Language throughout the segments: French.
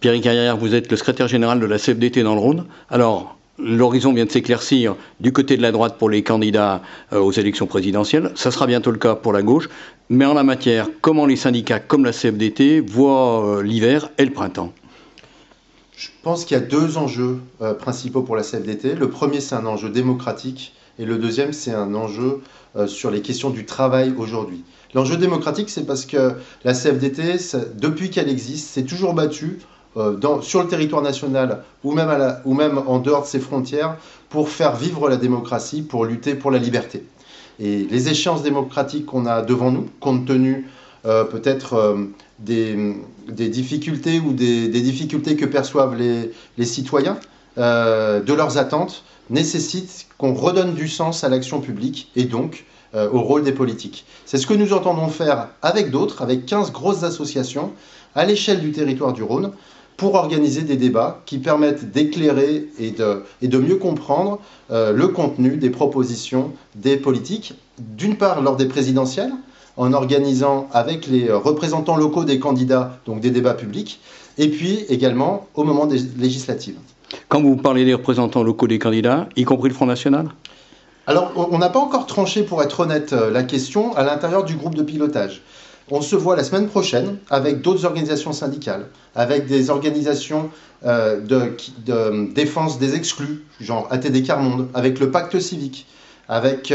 Pierre Carrière, vous êtes le secrétaire général de la CFDT dans le Rhône. Alors, l'horizon vient de s'éclaircir du côté de la droite pour les candidats aux élections présidentielles. Ça sera bientôt le cas pour la gauche. Mais en la matière, comment les syndicats comme la CFDT voient l'hiver et le printemps? Je pense qu'il y a deux enjeux principaux pour la CFDT. Le premier, c'est un enjeu démocratique. Et le deuxième, c'est un enjeu sur les questions du travail aujourd'hui. L'enjeu démocratique, c'est parce que la CFDT, depuis qu'elle existe, s'est toujours battue sur le territoire national ou même en dehors de ses frontières pour faire vivre la démocratie, pour lutter pour la liberté. Et les échéances démocratiques qu'on a devant nous, compte tenu peut-être des difficultés ou des difficultés que perçoivent les citoyens, de leurs attentes, nécessitent qu'on redonne du sens à l'action publique et donc au rôle des politiques. C'est ce que nous entendons faire avec d'autres, avec 15 grosses associations à l'échelle du territoire du Rhône, pour organiser des débats qui permettent d'éclairer et de mieux comprendre le contenu des propositions des politiques, d'une part lors des présidentielles, en organisant avec les représentants locaux des candidats donc des débats publics, et puis également au moment des législatives. Quand vous parlez des représentants locaux des candidats, y compris le Front National? Alors, on n'a pas encore tranché, pour être honnête, la question à l'intérieur du groupe de pilotage. On se voit la semaine prochaine avec d'autres organisations syndicales, avec des organisations de défense des exclus, genre ATD Quart Monde, avec le Pacte civique, avec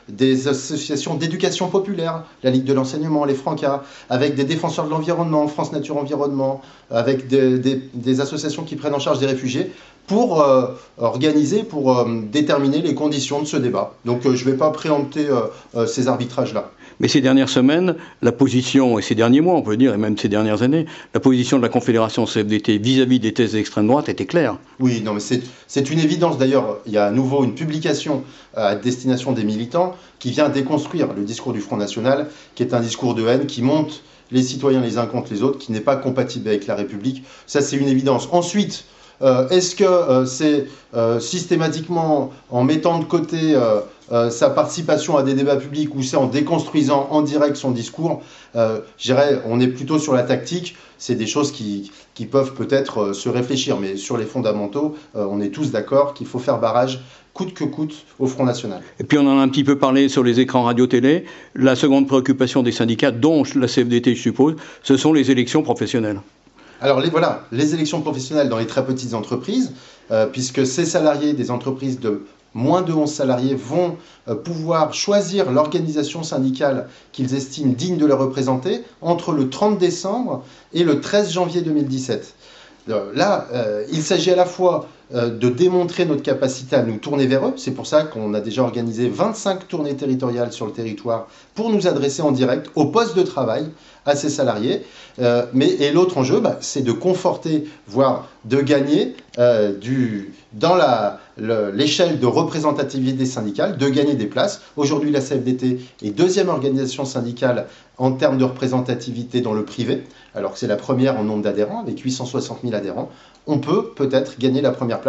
des associations d'éducation populaire, la Ligue de l'enseignement, les Francas, avec des défenseurs de l'environnement, France Nature Environnement, avec des associations qui prennent en charge des réfugiés, pour déterminer les conditions de ce débat. Donc je ne vais pas préempter ces arbitrages-là. Mais ces dernières semaines, la position, et ces derniers mois on peut dire, et même ces dernières années, la position de la Confédération CFDT vis-à-vis des thèses d'extrême droite était claire. Oui, non, mais c'est une évidence. D'ailleurs, il y a à nouveau une publication à destination des militants qui vient déconstruire le discours du Front National, qui est un discours de haine qui monte les citoyens les uns contre les autres, qui n'est pas compatible avec la République. Ça, c'est une évidence. Ensuite, est-ce que c'est systématiquement en mettant de côté sa participation à des débats publics ou c'est en déconstruisant en direct son discours? Je dirais, on est plutôt sur la tactique. C'est des choses qui peuvent peut-être se réfléchir, mais sur les fondamentaux, on est tous d'accord qu'il faut faire barrage coûte que coûte au Front National. Et puis on en a un petit peu parlé sur les écrans radio-télé. La seconde préoccupation des syndicats, dont la CFDT je suppose, ce sont les élections professionnelles. Alors les élections professionnelles dans les très petites entreprises, puisque ces salariés des entreprises de moins de 11 salariés vont pouvoir choisir l'organisation syndicale qu'ils estiment digne de les représenter entre le 30 décembre et le 13 janvier 2017. Là, il s'agit à la fois de démontrer notre capacité à nous tourner vers eux. C'est pour ça qu'on a déjà organisé 25 tournées territoriales sur le territoire pour nous adresser en direct au poste de travail à ces salariés. Et l'autre enjeu, c'est de conforter, voire de gagner dans l'échelle de représentativité syndicale, de gagner des places. Aujourd'hui, la CFDT est deuxième organisation syndicale en termes de représentativité dans le privé, alors que c'est la première en nombre d'adhérents, avec 860 000 adhérents. On peut peut-être gagner la première place.